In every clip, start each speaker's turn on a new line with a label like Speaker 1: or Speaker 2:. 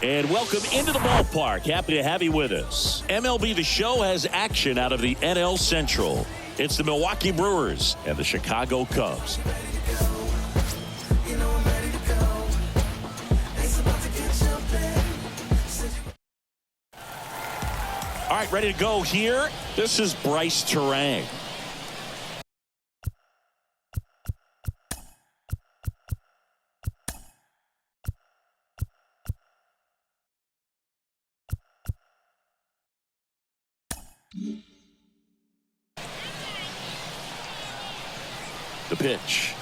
Speaker 1: And welcome into the ballpark. Happy to have you with us. MLBThe Show has action out of the NL Central. It's the Milwaukee Brewers and the Chicago Cubs. All right, ready to go here. This is Bryce Terang. The pitch.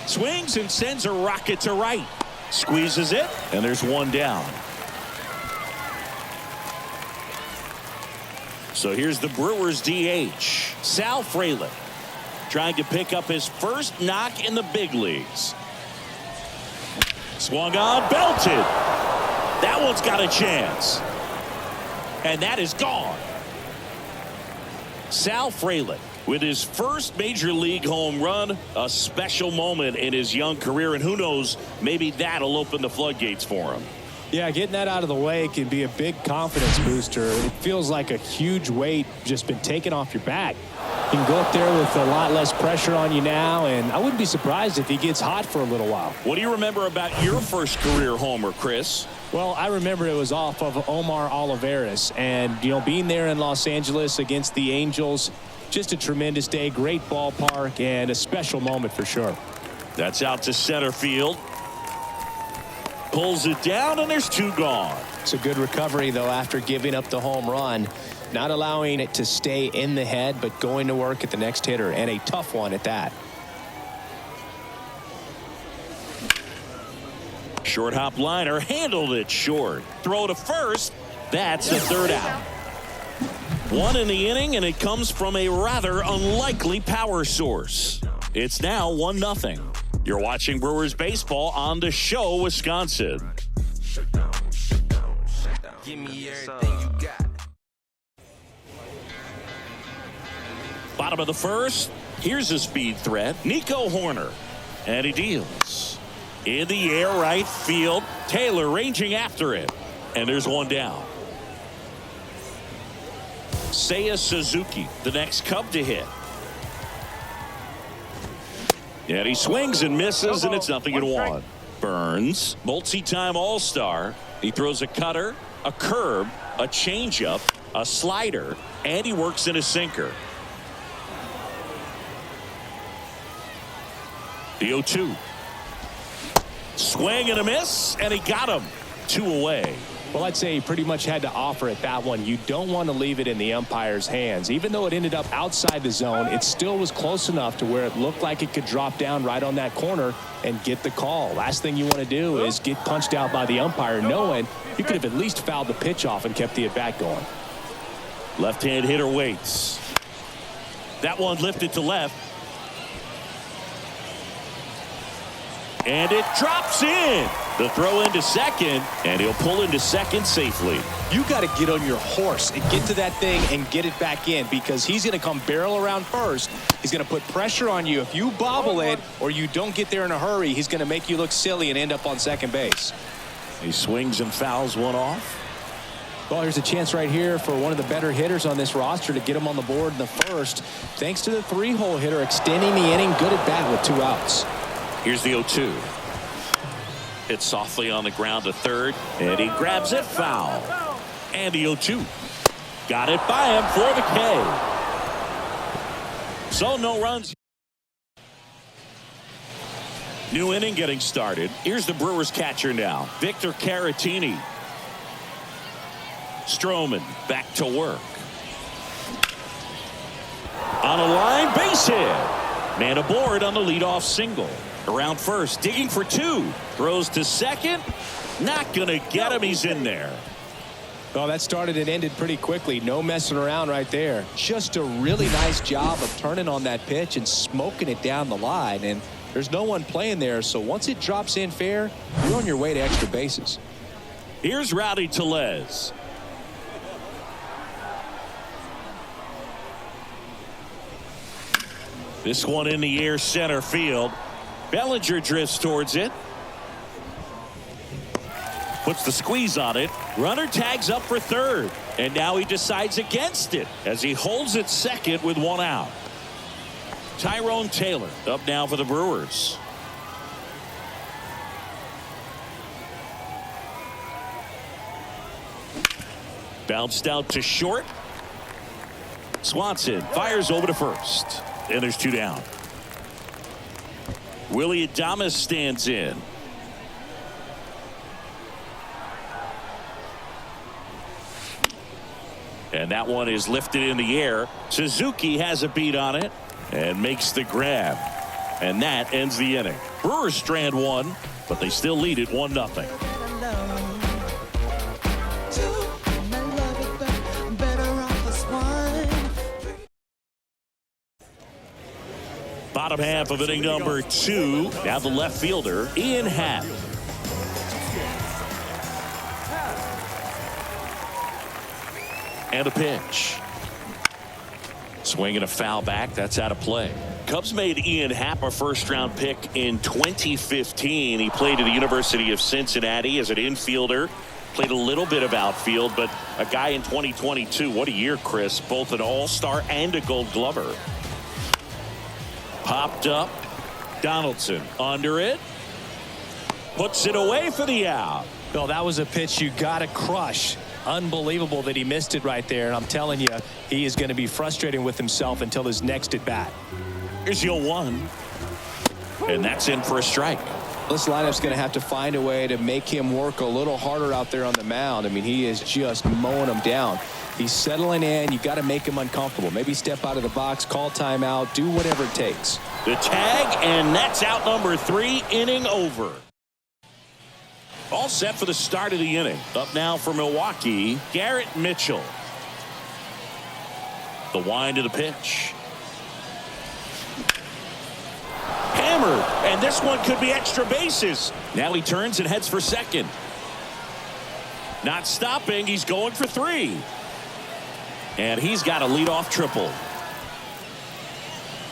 Speaker 1: Swings and sends a rocket to right. Squeezes it, and there's one down. So here's the Brewers DH, Sal Frelick, trying to pick up his first knock in the big leagues. Swung on, belted. That one's got a chance. And that is gone. Sal Frelick with his first major league home run, a special moment in his young career, and who knows, maybe that'll open the floodgates for him.
Speaker 2: Yeah, getting that out of the way can be a big confidence booster. It feels like a huge weight just been taken off your back. You can go up there with a lot less pressure on you now, and I wouldn't be surprised if he gets hot for a little while.
Speaker 1: What do you remember about your first career homer, Chris?
Speaker 2: Well, I remember it was off of Omar Olivares, and, you know, being there in Los Angeles against the Angels, just a tremendous day, great ballpark, and a special moment for sure.
Speaker 1: That's out to center field. Pulls it down, and there's two gone.
Speaker 2: It's a good recovery, though, after giving up the home run. Not allowing it to stay in the head, but going to work at the next hitter, and a tough one at that.
Speaker 1: Short hop liner, handled it short. Throw to first. That's the third out. One in the inning, and it comes from a rather unlikely power source. It's now 1-0. You're watching Brewers baseball on The Show, Wisconsin.
Speaker 3: Give me everything you got.
Speaker 1: Bottom of the first. Here's a speed threat. Nico Horner. And he deals. In the air, right field. Taylor ranging after it. And there's one down. Seiya Suzuki, the next Cub to hit. And he swings and misses, and it's 0-1. Burns, multi-time All-Star. He throws a cutter, a curve, a changeup, a slider, and he works in a sinker. The 0-2. Swing and a miss, and he got him. 2 away.
Speaker 2: Well, I'd say he pretty much had to offer at that one. You don't want to leave it in the umpire's hands. Even though it ended up outside the zone, it still was close enough to where it looked like it could drop down right on that corner and get the call. Last thing you want to do is get punched out by the umpire knowing you could have at least fouled the pitch off and kept the at-bat going.
Speaker 1: Left-hand hitter waits. That one lifted to left. And it drops in. The throw into second, and he'll pull into second safely.
Speaker 2: You got to get on your horse and get to that thing and get it back in, because he's going to come barrel around first. He's going to put pressure on you. If you bobble it or you don't get there in a hurry, he's going to make you look silly and end up on second base.
Speaker 1: He swings and fouls one off.
Speaker 2: Well, here's a chance right here for one of the better hitters on this roster to get him on the board in the first. Thanks to the 3-hole hitter extending the inning. Good at bat with 2 outs.
Speaker 1: Here's the 0-2. Hit softly on the ground to third, and he grabs it foul. And the 0-2. Got it by him for the K. So no runs. New inning getting started. Here's the Brewers catcher now, Victor Caratini. Stroman back to work. On a line, base hit. Man aboard on the leadoff single. Around first, digging for 2. Throws to second. Not going to get him. He's in there.
Speaker 2: Well, that started and ended pretty quickly. No messing around right there. Just a really nice job of turning on that pitch and smoking it down the line. And there's no one playing there, so once it drops in fair, you're on your way to extra bases.
Speaker 1: Here's Rowdy Tellez. This one in the air, center field. Bellinger drifts towards it. puts the squeeze on it. Runner tags up for third. And now he decides against it as he holds it second with one out. Tyrone Taylor up now for the Brewers. Bounced out to short. Swanson fires over to first. And there's two down. Willie Adames stands in. And that one is lifted in the air. Suzuki has a beat on it and makes the grab. And that ends the inning. Brewers strand one, but they still lead it 1-0. Bottom half of inning number 2. Now the left fielder, Ian Happ. And a pitch. Swing and a foul back. That's out of play. Cubs made Ian Happ a first-round pick in 2015. He played at the University of Cincinnati as an infielder. Played a little bit of outfield, but a guy in 2022. What a year, Chris. Both an all-star and a gold glover. Popped up. Donaldson under it. Puts it away for the out.
Speaker 2: Well, that was a pitch you got to crush. Unbelievable that he missed it right there. And I'm telling you, he is going to be frustrated with himself until his next at bat.
Speaker 1: Here's your 1. And that's in for a strike.
Speaker 2: This lineup's going to have to find a way to make him work a little harder out there on the mound. I mean, he is just mowing him down. He's settling in. You got to make him uncomfortable. Maybe step out of the box, call timeout, do whatever it takes.
Speaker 1: The tag, and that's out number 3, inning over. All set for the start of the inning. Up now for Milwaukee, Garrett Mitchell. The wind to the pitch. Hammered, and this one could be extra bases. Now he turns and heads for second. Not stopping, he's going for 3. And he's got a leadoff triple.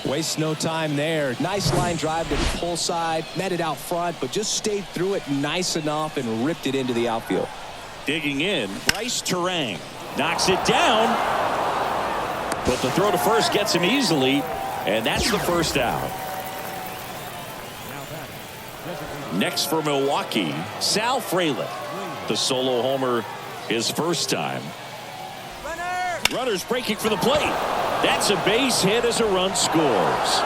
Speaker 2: Wastes no time there. Nice line drive to the pull side. Met it out front, but just stayed through it nice enough and ripped it into the outfield.
Speaker 1: Digging in, Bryce Terang knocks it down. But the throw to first gets him easily, and that's the first out. Next for Milwaukee, Sal Frelick. The solo homer his first time. Runners breaking for the plate. That's a base hit as a run scores.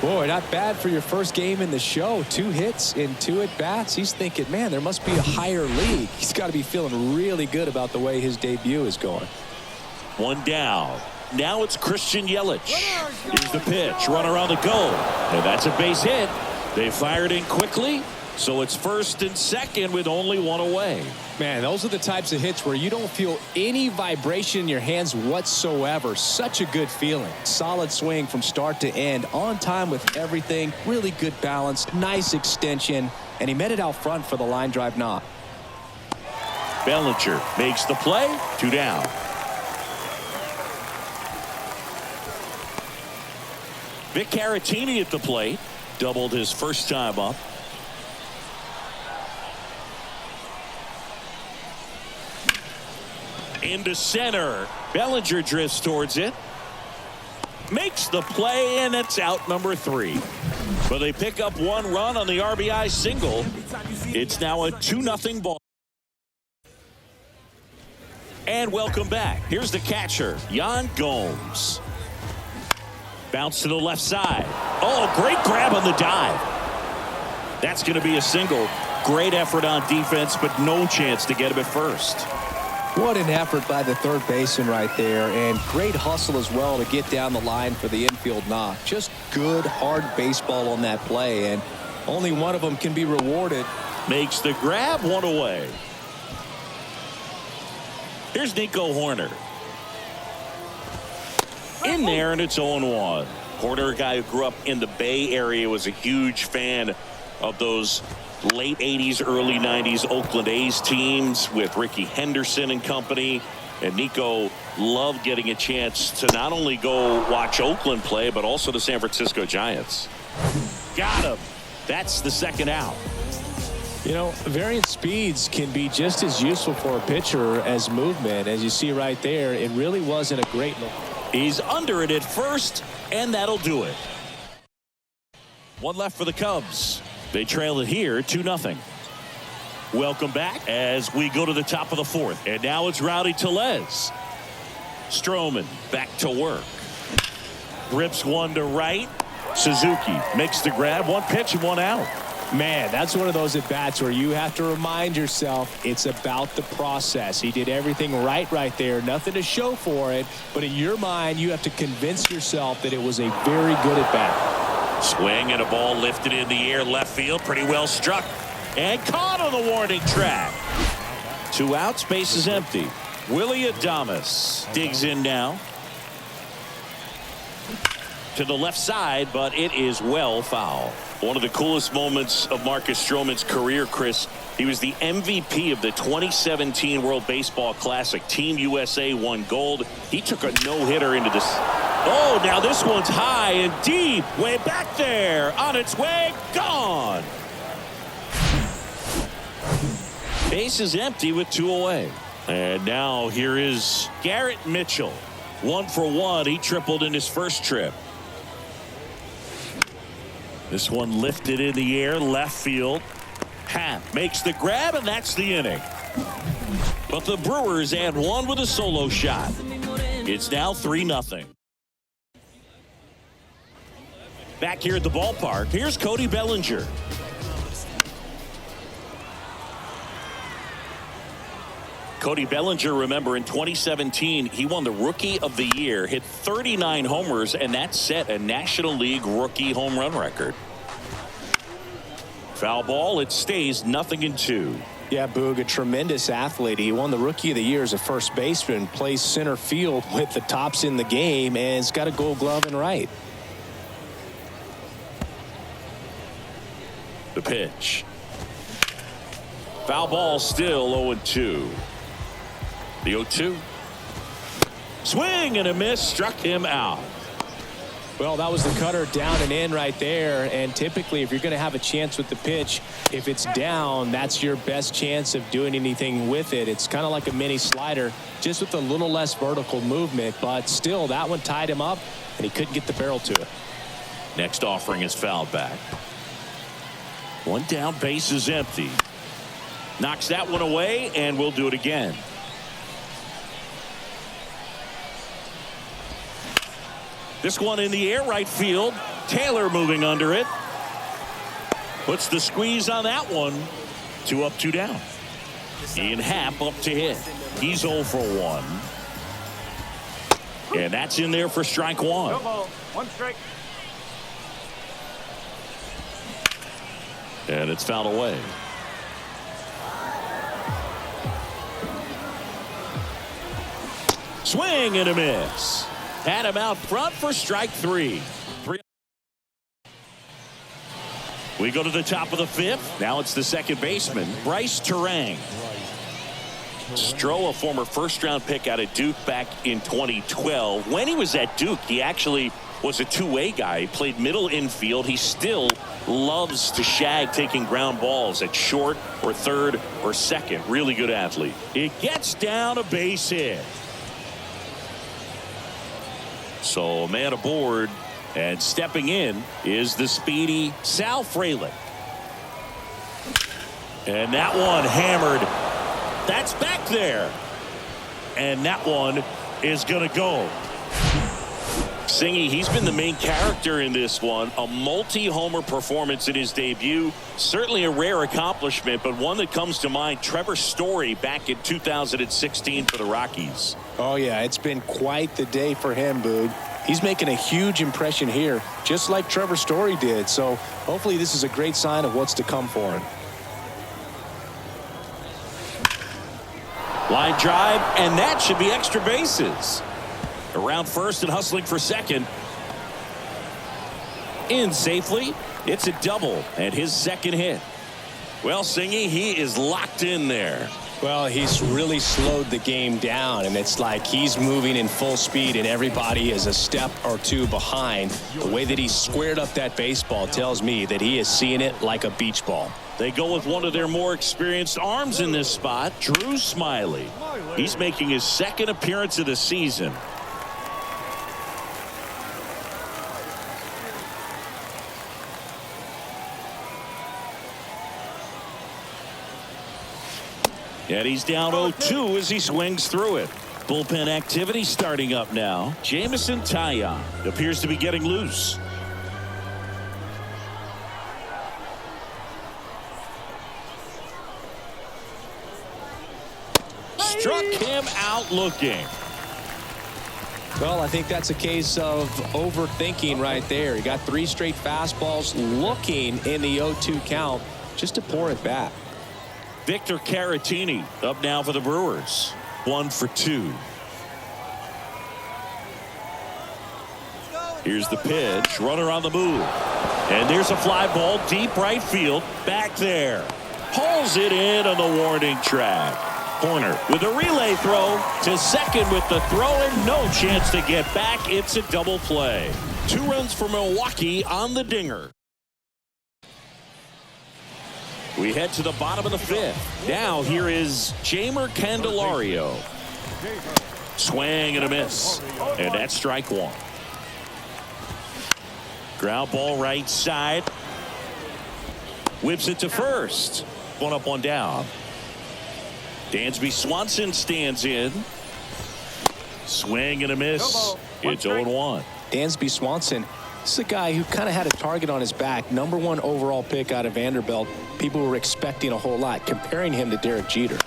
Speaker 2: Boy, not bad for your first game in the show. 2 hits in 2 at-bats. He's thinking, man, there must be a higher league. He's got to be feeling really good about the way his debut is going.
Speaker 1: 1 down. Now it's Christian Yelich. Here's the pitch. Runner on the go. And that's a base hit. They fired in quickly. So it's first and second with only 1 away.
Speaker 2: Man, those are the types of hits where you don't feel any vibration in your hands whatsoever. Such a good feeling. Solid swing from start to end. On time with everything. Really good balance. Nice extension. And he met it out front for the line drive knock.
Speaker 1: Bellinger makes the play. 2 down. Vic Caratini at the plate. Doubled his first time up. Into center. Bellinger drifts towards it. Makes the play, and it's out number 3. But they pick up 1 run on the RBI single. It's now a 2-0 ball. And welcome back. Here's the catcher, Yan Gomes. Bounce to the left side. Oh, great grab on the dive. That's going to be a single. Great effort on defense, but no chance to get him at first.
Speaker 2: What an effort by the third baseman right there, and great hustle as well to get down the line for the infield knock. Just good, hard baseball on that play, and only one of them can be rewarded.
Speaker 1: Makes the grab, 1 away. Here's Nico Horner. In there, and it's 0-1. Horner, a guy who grew up in the Bay Area, was a huge fan of those late 80s, early 90s Oakland A's teams with Rickey Henderson and company. And Nico loved getting a chance to not only go watch Oakland play, but also the San Francisco Giants. Got him. That's the second out.
Speaker 2: You know, variant speeds can be just as useful for a pitcher as movement. As you see right there, it really wasn't a great look.
Speaker 1: He's under it at first, and that'll do it. One left for the Cubs. They trail it here 2-0. Welcome back as we go to the top of the fourth. And now it's Rowdy Tellez. Stroman back to work. Rips one to right. Suzuki makes the grab. One pitch and one out.
Speaker 2: Man, that's one of those at-bats where you have to remind yourself it's about the process. He did everything right there. Nothing to show for it. But in your mind, you have to convince yourself that it was a very good at-bat.
Speaker 1: Swing and a ball lifted in the air left field. Pretty well struck. And caught on the warning track. 2 outs, base is empty. Willie Adames digs in now. To the left side, but it is well foul. One of the coolest moments of Marcus Stroman's career, Chris. He was the MVP of the 2017 World Baseball Classic. Team USA won gold. He took a no-hitter into this. Oh, now this one's high and deep. Way back there. On its way. Gone. Base is empty with 2 away. And now here is Garrett Mitchell. 1 for 1. He tripled in his first trip. This one lifted in the air left field. Happ makes the grab, and that's the inning. But the Brewers add 1 with a solo shot. It's now 3-0. Back here at the ballpark, here's Cody Bellinger. Cody Bellinger, remember, in 2017, he won the Rookie of the Year, hit 39 homers, and that set a National League rookie home run record. Foul ball, it stays 0-2.
Speaker 2: Yeah, Boog, a tremendous athlete. He won the Rookie of the Year as a first baseman, plays center field with the tops in the game, and has got a Gold Glove in right.
Speaker 1: The pitch. Foul ball, still 0-2. The 0-2. Swing and a miss, struck him out.
Speaker 2: Well, that was the cutter down and in right there. And typically, if you're going to have a chance with the pitch, if it's down, that's your best chance of doing anything with it. It's kind of like a mini slider, just with a little less vertical movement. But still, that one tied him up, and he couldn't get the barrel to it.
Speaker 1: Next offering is fouled back. 1 down, base is empty. Knocks that one away, and we'll do it again. This one in the air right field. Taylor moving under it. Puts the squeeze on that one. 2 up, 2 down. Ian Happ up to hit. He's 0 for 1. And that's in there for strike 1.
Speaker 4: No ball. 1 strike.
Speaker 1: And it's fouled away. Swing and a miss. Had him out front for strike 3. We go to the top of the 5th. Now it's the second baseman, Bryce Turang. Stroh, a former first-round pick out of Duke back in 2012. When he was at Duke, he actually was a two-way guy. He played middle infield. He still loves to shag taking ground balls at short or third or second. Really good athlete. It gets down a base hit. So a man aboard, and stepping in is the speedy Sal Frelick. And that one hammered. That's back there. And that one is going to go. Singy, he's been the main character in this one. A multi-homer performance in his debut. Certainly a rare accomplishment, but one that comes to mind. Trevor Story back in 2016 for the Rockies.
Speaker 2: Oh, yeah, it's been quite the day for him, Boog. He's making a huge impression here, just like Trevor Story did. So hopefully this is a great sign of what's to come for him.
Speaker 1: Line drive, and that should be extra bases. Around first and hustling for second. In safely. It's a double and his second hit. Well, Singy, he is locked in there.
Speaker 2: Well, he's really slowed the game down, and it's like he's moving in full speed and everybody is a step or two behind. The way that he squared up that baseball tells me that he is seeing it like a beach ball.
Speaker 1: They go with one of their more experienced arms in this spot, Drew Smyly. He's making his second appearance of the season. And he's down 0-2 as he swings through it. Bullpen activity starting up now. Jamison Taillon appears to be getting loose. Struck him out looking.
Speaker 2: Well, I think that's a case of overthinking right there. He got 3 straight fastballs looking in the 0-2 count just to pour it back.
Speaker 1: Victor Caratini up now for the Brewers. 1 for 2. Here's the pitch. Runner on the move. And there's a fly ball deep right field. Back there. Pulls it in on the warning track. Corner with a relay throw to second with the throw and no chance to get back. It's a double play. 2 runs for Milwaukee on the dinger. We head to the bottom of the 5th. Now here is Jeimer Candelario. Swing and a miss. And that's strike 1. Ground ball right side. Whips it to first. 1 up, 1 down. Dansby Swanson stands in. Swing and a miss. It's 0-1.
Speaker 2: Dansby Swanson, this is a guy who kind of had a target on his back. #1 overall pick out of Vanderbilt. People were expecting a whole lot, comparing him to Derek Jeter.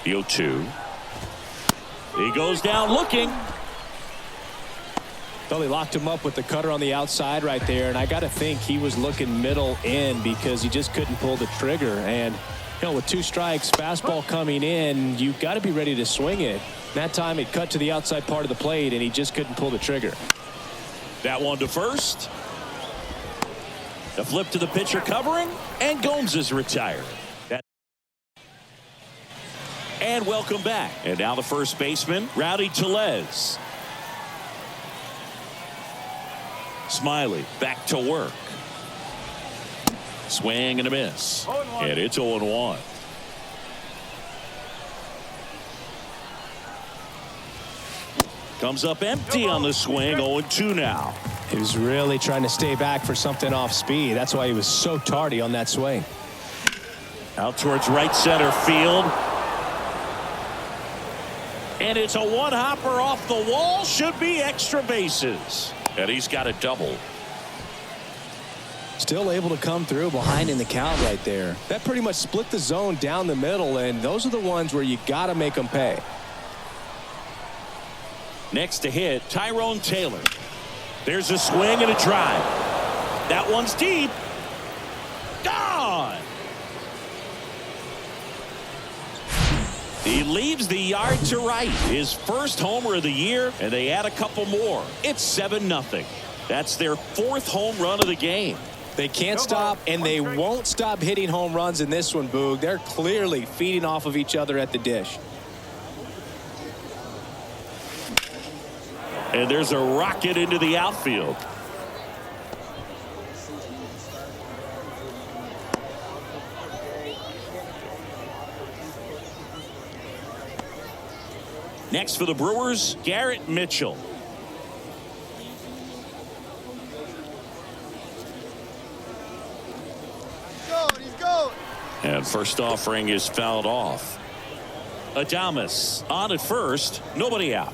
Speaker 1: The 0-2. He goes down looking.
Speaker 2: Well, he locked him up with the cutter on the outside right there, and I got to think he was looking middle in because he just couldn't pull the trigger. And, you know, with 2 strikes, fastball coming in, you got to be ready to swing it. That time it cut to the outside part of the plate, and he just couldn't pull the trigger.
Speaker 1: That one to first. The flip to the pitcher covering, and Gomes is retired. And welcome back. And now the first baseman, Rowdy Tellez. Smyly back to work. Swing and a miss. And it's 0-1. Comes up empty on the swing. 0-2 now.
Speaker 2: He was really trying to stay back for something off speed. That's why he was so tardy on that swing.
Speaker 1: Out towards right center field. And it's a one-hopper off the wall. Should be extra bases. And he's got a double.
Speaker 2: Still able to come through behind in the count right there. That pretty much split the zone down the middle, and those are the ones where you got to make them pay.
Speaker 1: Next to hit, Tyrone Taylor. There's a swing and a drive. That one's deep. Gone. He leaves the yard to right. His first homer of the year, and they add a couple more. It's 7-0. That's their 4th home run of the game.
Speaker 2: They can't stop, and they won't stop hitting home runs in this one, Boog. They're clearly feeding off of each other at the dish.
Speaker 1: And there's a rocket into the outfield. Next for the Brewers, Garrett Mitchell.
Speaker 4: He's going.
Speaker 1: And first offering is fouled off. Adames on at first, nobody out.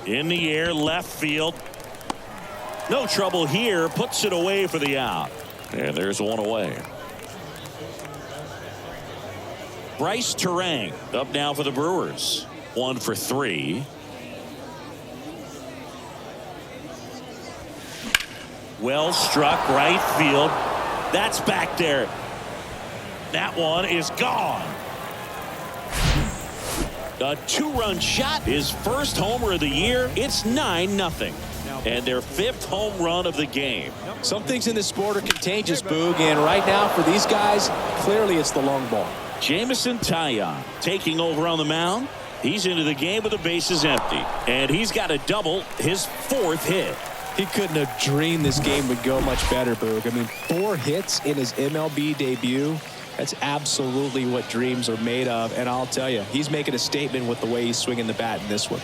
Speaker 1: In the air, left field. No trouble here, puts it away for the out. And there's one away. Bryce Terang up now for the Brewers. 1 for 3. Well struck right field. That's back there. that one is gone. A 2-run shot, his first homer of the year. It's 9-0. And their 5th home run of the game.
Speaker 2: Some things in this sport are contagious, Boog, and right now for these guys, clearly it's the long ball.
Speaker 1: Jamison Taillon taking over on the mound. He's into the game with the bases empty. And he's got a double, his 4th hit.
Speaker 2: He couldn't have dreamed this game would go much better, Boog. I mean, 4 hits in his MLB debut. That's absolutely what dreams are made of. And I'll tell you, he's making a statement with the way he's swinging the bat in this one.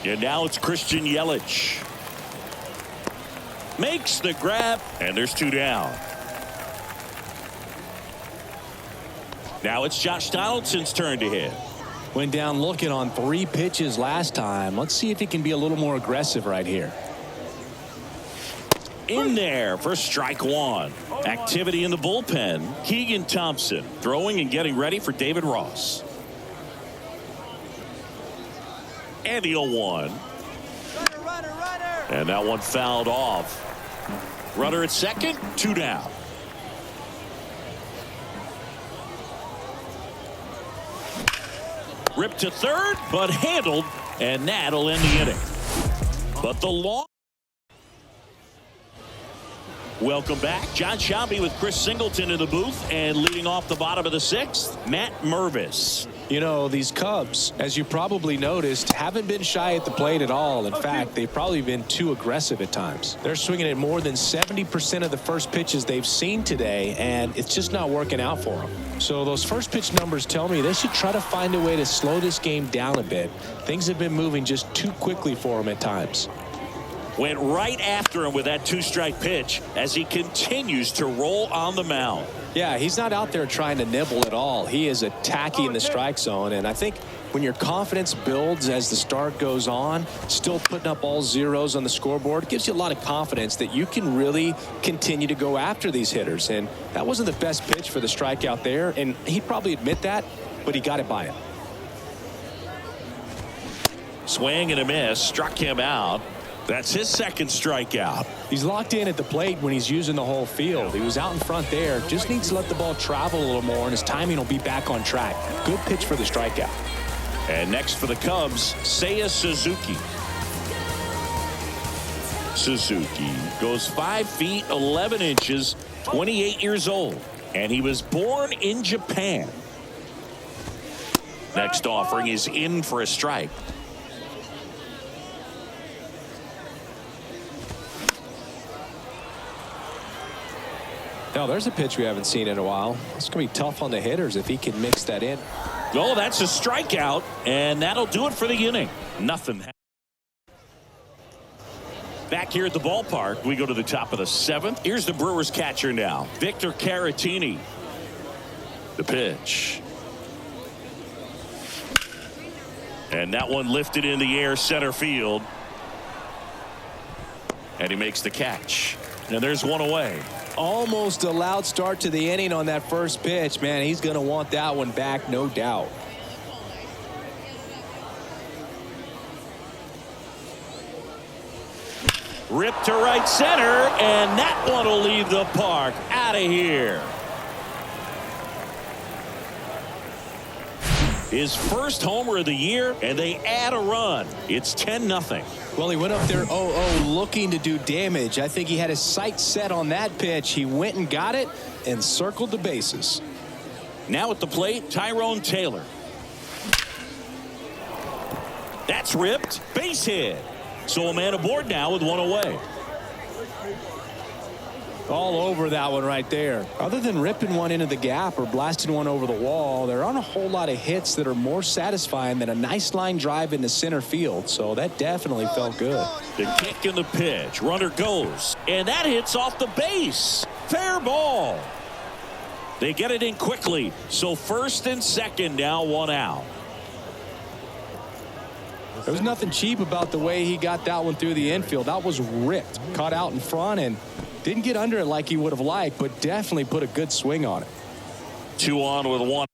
Speaker 1: And now it's Christian Yelich. Makes the grab, and there's 2 down. Now it's Josh Donaldson's turn to hit.
Speaker 2: Went down looking on 3 pitches last time. Let's see if he can be a little more aggressive right here.
Speaker 1: In there for strike 1. Activity in the bullpen. Keegan Thompson throwing and getting ready for David Ross. And the 0-1.
Speaker 4: Runner.
Speaker 1: And that one fouled off. Runner at second, 2 down. Ripped to third, but handled, and that'll end the inning. But the long. Welcome back. John Shelby with Chris Singleton in the booth, and leading off the bottom of the 6th, Matt Mervis.
Speaker 2: You know, these Cubs, as you probably noticed, haven't been shy at the plate at all. In fact, they've probably been too aggressive at times. They're swinging at more than 70% of the first pitches they've seen today, and it's just not working out for them. So those first pitch numbers tell me they should try to find a way to slow this game down a bit. Things have been moving just too quickly for them at times.
Speaker 1: Went right after him with that 2-strike pitch as he continues to roll on the mound.
Speaker 2: Yeah, he's not out there trying to nibble at all. He is attacking the strike zone, and I think when your confidence builds as the start goes on, still putting up all zeros on the scoreboard gives you a lot of confidence that you can really continue to go after these hitters. And that wasn't the best pitch for the strikeout there, and he'd probably admit that, but he got it by him.
Speaker 1: Swing and a miss, struck him out. That's his 2nd strikeout.
Speaker 2: He's locked in at the plate when he's using the whole field. He was out in front there. Just needs to let the ball travel a little more, and his timing will be back on track. Good pitch for the strikeout.
Speaker 1: And next for the Cubs, Seiya Suzuki. Suzuki goes 5 feet 11 inches, 28 years old, and he was born in Japan. Next offering is in for a strike.
Speaker 2: Now, there's a pitch we haven't seen in a while. It's going to be tough on the hitters if he can mix that in.
Speaker 1: Oh, that's a strikeout, and that'll do it for the inning. Nothing. Back here at the ballpark, we go to the top of the 7th. Here's the Brewers catcher now, Victor Caratini. The pitch. And that one lifted in the air, center field. And he makes the catch. And there's one away.
Speaker 2: Almost a loud start to the inning on that first pitch. Man, he's going to want that one back, no doubt.
Speaker 1: Ripped to right center, and that one will leave the park. Out of here. His first homer of the year, and they add a run. It's 10-0.
Speaker 2: Well, he went up there 0-0 looking to do damage. I think he had his sights set on that pitch. He went and got it and circled the bases.
Speaker 1: Now at the plate, Tyrone Taylor. That's ripped. Base hit. So a man aboard now with one away.
Speaker 2: All over that one right there. Other than ripping one into the gap or blasting one over the wall, there aren't a whole lot of hits that are more satisfying than a nice line drive into center field. So that definitely felt good.
Speaker 1: The kick and the pitch. Runner goes. And that hits off the base. Fair ball. They get it in quickly. So first and second now, one out.
Speaker 2: There was nothing cheap about the way he got that one through the infield. That was ripped. Caught out in front and didn't get under it like he would have liked, but definitely put a good swing on it.
Speaker 1: 2 on with 1.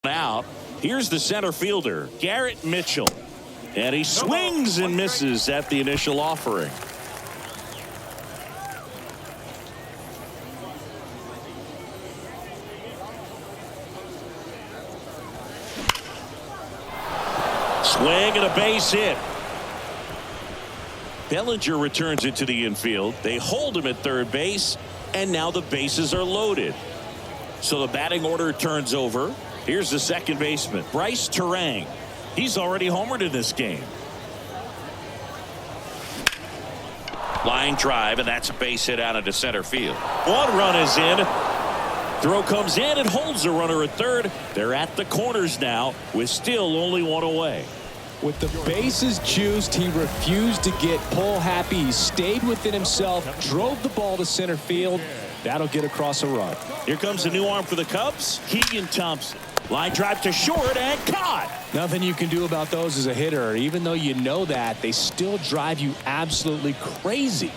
Speaker 1: Out. Here's the center fielder, Garrett Mitchell. And he swings and misses at the initial offering. Swing and a base hit. Bellinger returns it to the infield. They hold him at third base, and now the bases are loaded. So the batting order turns over. Here's the second baseman, Bryce Terang. He's already homered in this game. Line drive, and that's a base hit out into center field. One run is in. Throw comes in and holds the runner at third. They're at the corners now with still only one away.
Speaker 2: With the bases juiced, he refused to get pull happy. He stayed within himself, drove the ball to center field. That'll get across a run.
Speaker 1: Here comes a new arm for the Cubs, Keegan Thompson. Line drive to short and caught.
Speaker 2: Nothing you can do about those as a hitter. Even though you know that, they still drive you absolutely crazy.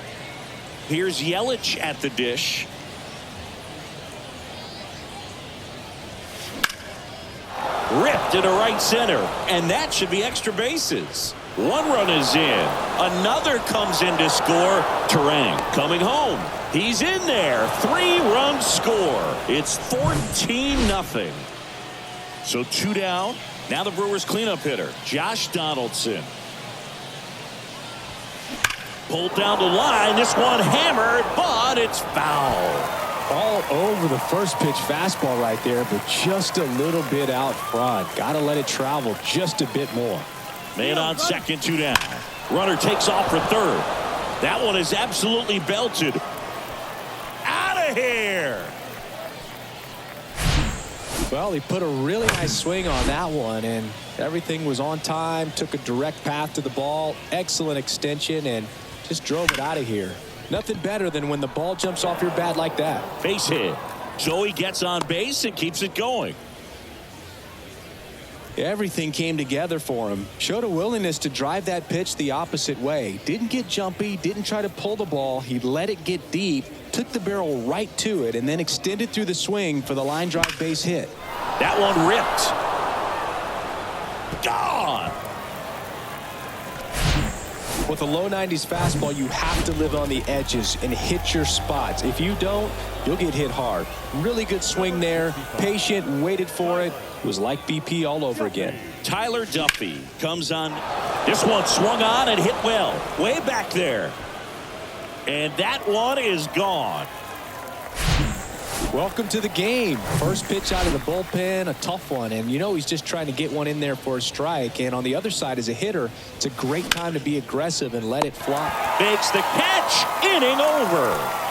Speaker 1: Here's Yelich at the dish. Ripped into right center, and that should be extra bases. One run is in. Another comes in to score. Terang coming home. He's in there. 3-run score. It's 14-0. So 2 down. Now the Brewers cleanup hitter, Josh Donaldson. Pulled down the line. This one hammered, but it's foul.
Speaker 2: All over the first pitch fastball right there, but just a little bit out front. Got to let it travel just a bit more.
Speaker 1: Man on second, 2 down. Runner takes off for third. That one is absolutely belted. Out of here.
Speaker 2: Well, he put a really nice swing on that one, and everything was on time. Took a direct path to the ball. Excellent extension, and just drove it out of here. Nothing better than when the ball jumps off your bat like that.
Speaker 1: Base hit. So he gets on base and keeps it going.
Speaker 2: Everything came together for him. Showed a willingness to drive that pitch the opposite way. Didn't get jumpy, didn't try to pull the ball. He let it get deep, took the barrel right to it, and then extended through the swing for the line drive base hit.
Speaker 1: That one ripped. Gone.
Speaker 2: With a low 90s fastball, you have to live on the edges and hit your spots. If you don't, you'll get hit hard. Really good swing there. Patient, waited for it. It was like BP all over again.
Speaker 1: Tyler Duffy comes on. This one swung on and hit well. Way back there. And that one is gone.
Speaker 2: Welcome to the game. First pitch out of the bullpen, a tough one. And you know he's just trying to get one in there for a strike. And on the other side, as a hitter, it's a great time to be aggressive and let it fly.
Speaker 1: Makes the catch. Inning over.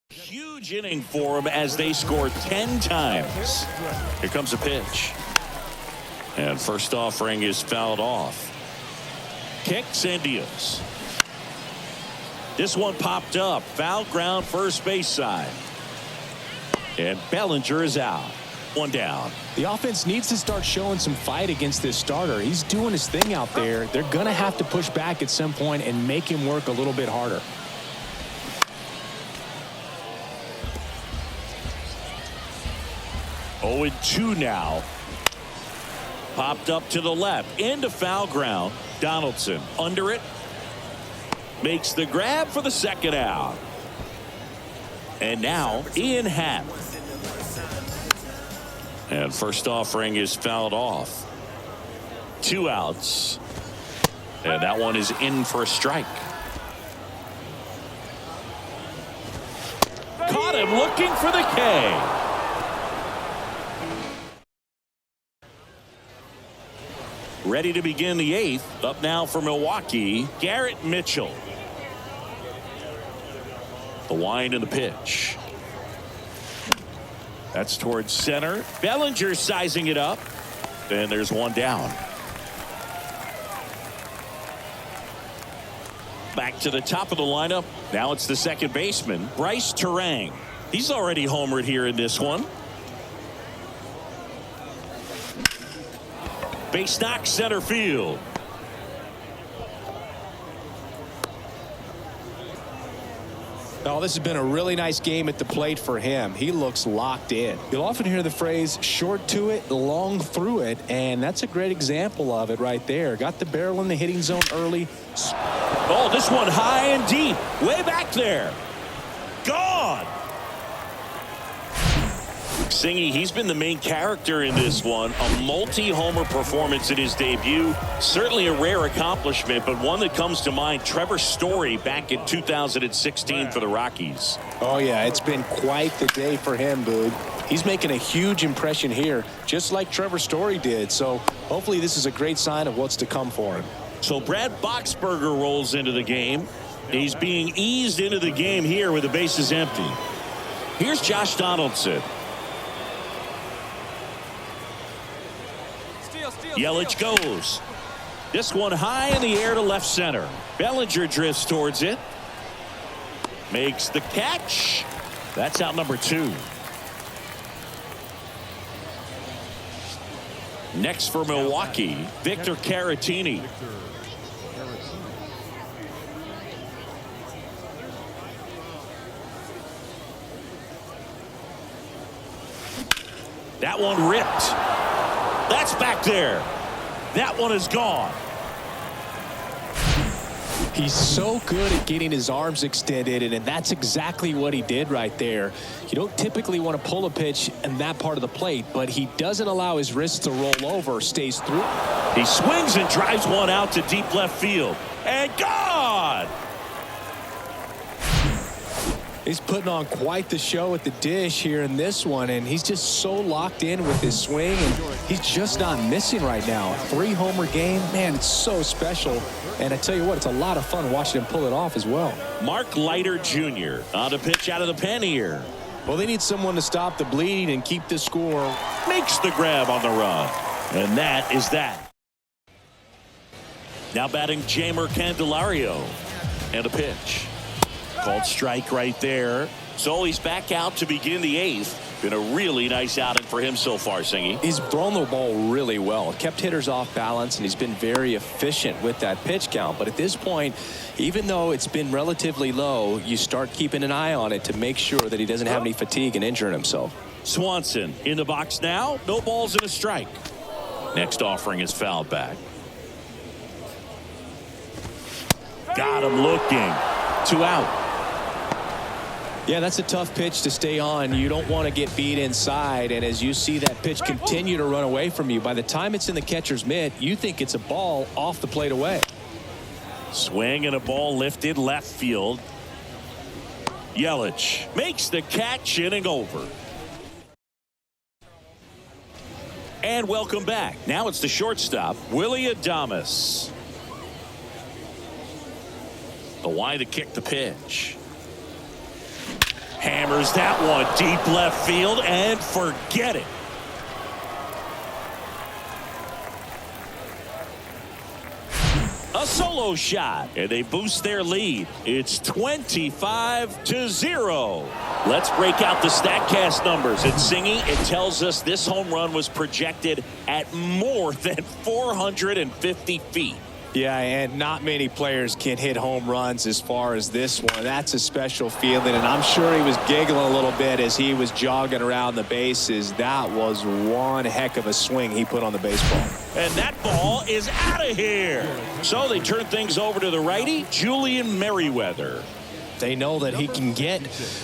Speaker 1: Huge inning for him as they score 10 times. Here comes a pitch. And first offering is fouled off. Kicks and deals. This one popped up. Foul ground first base side. And Bellinger is out. One down.
Speaker 2: The offense needs to start showing some fight against this starter. He's doing his thing out there. They're going to have to push back at some point and make him work a little bit harder.
Speaker 1: Oh, 2 now. Popped up to the left. Into foul ground. Donaldson under it. Makes the grab for the second out. And now Ian Happ. And first offering is fouled off. 2 outs. And that one is in for a strike. Caught him looking for the K. Ready to begin the 8th. Up now for Milwaukee, Garrett Mitchell. The wind and the pitch. That's towards center. Bellinger sizing it up. And there's one down. Back to the top of the lineup. Now it's the second baseman, Bryce Terang. He's already homered here in this one. Base knock center field.
Speaker 2: Oh, this has been a really nice game at the plate for him. He looks locked in. You'll often hear the phrase short to it, long through it, and that's a great example of it right there. Got the barrel in the hitting zone early.
Speaker 1: Oh, this one high and deep, way back there. Gone. Singy, he's been the main character in this one. A multi-homer performance in his debut. Certainly a rare accomplishment, but one that comes to mind. Trevor Story back in 2016 for the Rockies.
Speaker 2: Oh, yeah, it's been quite the day for him, Boog. He's making a huge impression here, just like Trevor Story did. So hopefully this is a great sign of what's to come for him.
Speaker 1: So Brad Boxberger rolls into the game. He's being eased into the game here with the bases empty. Here's Josh Donaldson. Yelich goes. This one high in the air to left center. Bellinger drifts towards it. Makes the catch. That's out number 2. Next for Milwaukee, Victor Caratini. That one ripped. That's back there. That one is gone.
Speaker 2: He's so good at getting his arms extended, and that's exactly what he did right there. You don't typically want to pull a pitch in that part of the plate, but he doesn't allow his wrists to roll over, stays through.
Speaker 1: He swings and drives one out to deep left field. And gone!
Speaker 2: He's putting on quite the show at the dish here in this one, and he's just so locked in with his swing, and he's just not missing right now. 3-homer game, man, it's so special. And I tell you what, it's a lot of fun watching him pull it off as well.
Speaker 1: Mark Leiter Jr. on the pitch out of the pen here.
Speaker 2: Well, they need someone to stop the bleeding and keep the score.
Speaker 1: Makes the grab on the run. And that is that. Now batting Jeimer Candelario. And a pitch. Called strike right there. So he's back out to begin the 8th. Been a really nice outing for him so far, Singy.
Speaker 2: He's thrown the ball really well. Kept hitters off balance, and he's been very efficient with that pitch count. But at this point, even though it's been relatively low, you start keeping an eye on it to make sure that he doesn't have any fatigue and injuring himself.
Speaker 1: Swanson in the box now. No balls and a strike. Next offering is fouled back. Got him looking. 2 out.
Speaker 2: Yeah, that's a tough pitch to stay on. You don't want to get beat inside, and as you see that pitch continue to run away from you, by the time it's in the catcher's mitt, you think it's a ball off the plate away.
Speaker 1: Swing and a ball lifted left field. Yelich makes the catch, inning over. And welcome back. Now it's the shortstop, Willie Adames. The wide to kick the pitch. Hammers that one deep left field and forget it. A solo shot, and they boost their lead. It's 25-0. Let's break out the StatCast numbers. And Singy, it tells us this home run was projected at more than 450 feet.
Speaker 2: Yeah, and not many players can hit home runs as far as this one. That's a special feeling, and I'm sure he was giggling a little bit as he was jogging around the bases. That was one heck of a swing he put on the baseball.
Speaker 1: And that ball is out of here. So they turn things over to the righty, Julian Merriweather.
Speaker 2: They know that he can get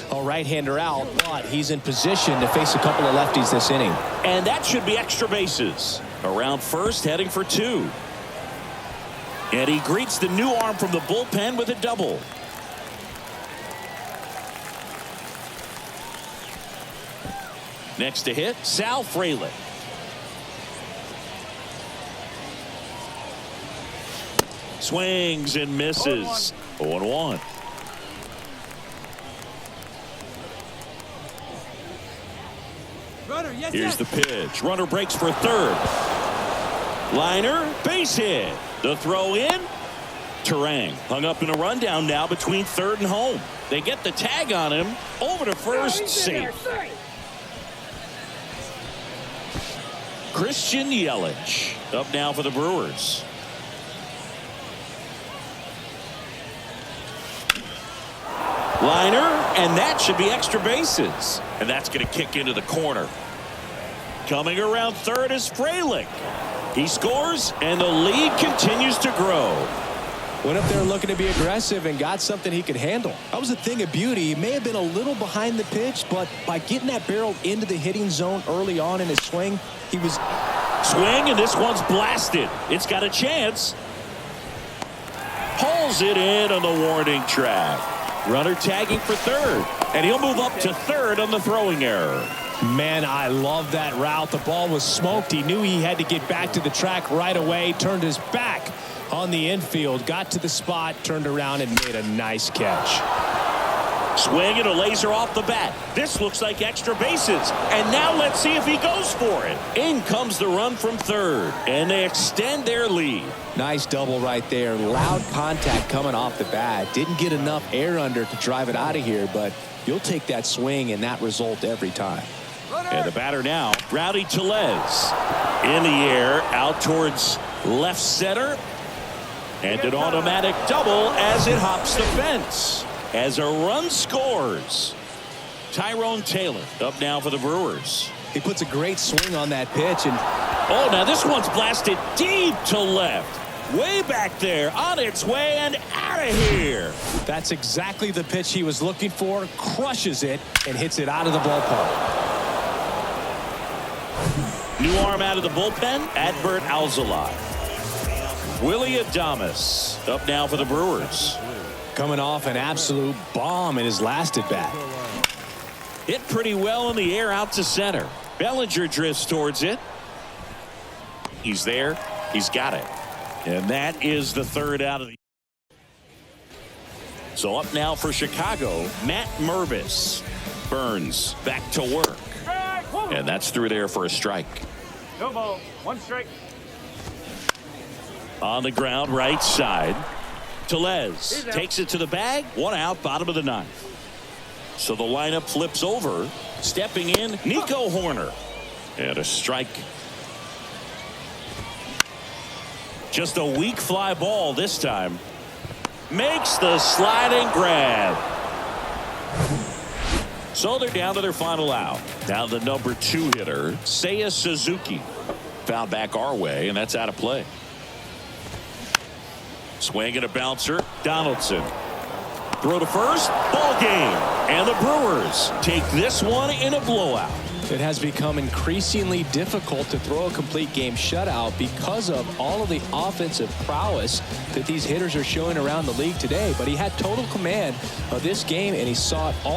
Speaker 2: a right-hander out, but he's in position to face a couple of lefties this inning.
Speaker 1: And that should be extra bases. Around first, heading for 2. And he greets the new arm from the bullpen with a double. Next to hit, Sal Frelick. Swings and misses. 0-1.
Speaker 4: Runner, yes,
Speaker 1: Here's
Speaker 4: yes.
Speaker 1: the pitch. Runner breaks for third. Liner, base hit. The throw in. Terang hung up in a rundown now between third and home. They get the tag on him. Over to first, safe. Christian Yelich up now for the Brewers. Liner, and that should be extra bases. And that's going to kick into the corner. Coming around third is Frelick. He scores, and the lead continues to grow.
Speaker 2: Went up there looking to be aggressive and got something he could handle. That was a thing of beauty. He may have been a little behind the pitch, but by getting that barrel into the hitting zone early on in his swing, he was...
Speaker 1: Swing, and this one's blasted. It's got a chance. Pulls it in on the warning track. Runner tagging for third, and he'll move up to third on the throwing error.
Speaker 2: Man, I love that route. The ball was smoked. He knew he had to get back to the track right away. Turned his back on the infield. Got to the spot. Turned around and made a nice catch.
Speaker 1: Swing and a laser off the bat. This looks like extra bases. And now let's see if he goes for it. In comes the run from third. And they extend their lead.
Speaker 2: Nice double right there. Loud contact coming off the bat. Didn't get enough air under to drive it out of here, but you'll take that swing and that result every time.
Speaker 1: And the batter now, Rowdy Tellez. In the air, out towards left center. And an automatic double as it hops the fence. As a run scores. Tyrone Taylor up now for the Brewers.
Speaker 2: He puts a great swing on that pitch. And
Speaker 1: oh, now this one's blasted deep to left. Way back there, on its way and out of here.
Speaker 2: That's exactly the pitch he was looking for. Crushes it and hits it out of the ballpark.
Speaker 1: New arm out of the bullpen, Adbert Alzolay. Willie Adames up now for the Brewers.
Speaker 2: Coming off an absolute bomb in his last at bat.
Speaker 1: Hit pretty well in the air out to center. Bellinger drifts towards it. He's there. He's got it. And that is the third out of the. So up now for Chicago, Matt Mervis. Burns back to work. And that's through there for a strike.
Speaker 4: No ball. One strike.
Speaker 1: On the ground, right side. Tellez takes it to the bag. One out, bottom of the ninth. So the lineup flips over. Stepping in, Nico Horner. And a strike. Just a weak fly ball this time. Makes the sliding grab. So they're down to their final out. Now the number 2 hitter, Seiya Suzuki. Found back our way, and that's out of play. Swing and a bouncer, Donaldson. Throw to first, ball game. And the Brewers take this one in a blowout.
Speaker 2: It has become increasingly difficult to throw a complete game shutout because of all of the offensive prowess that these hitters are showing around the league today. But he had total command of this game, and he saw it all.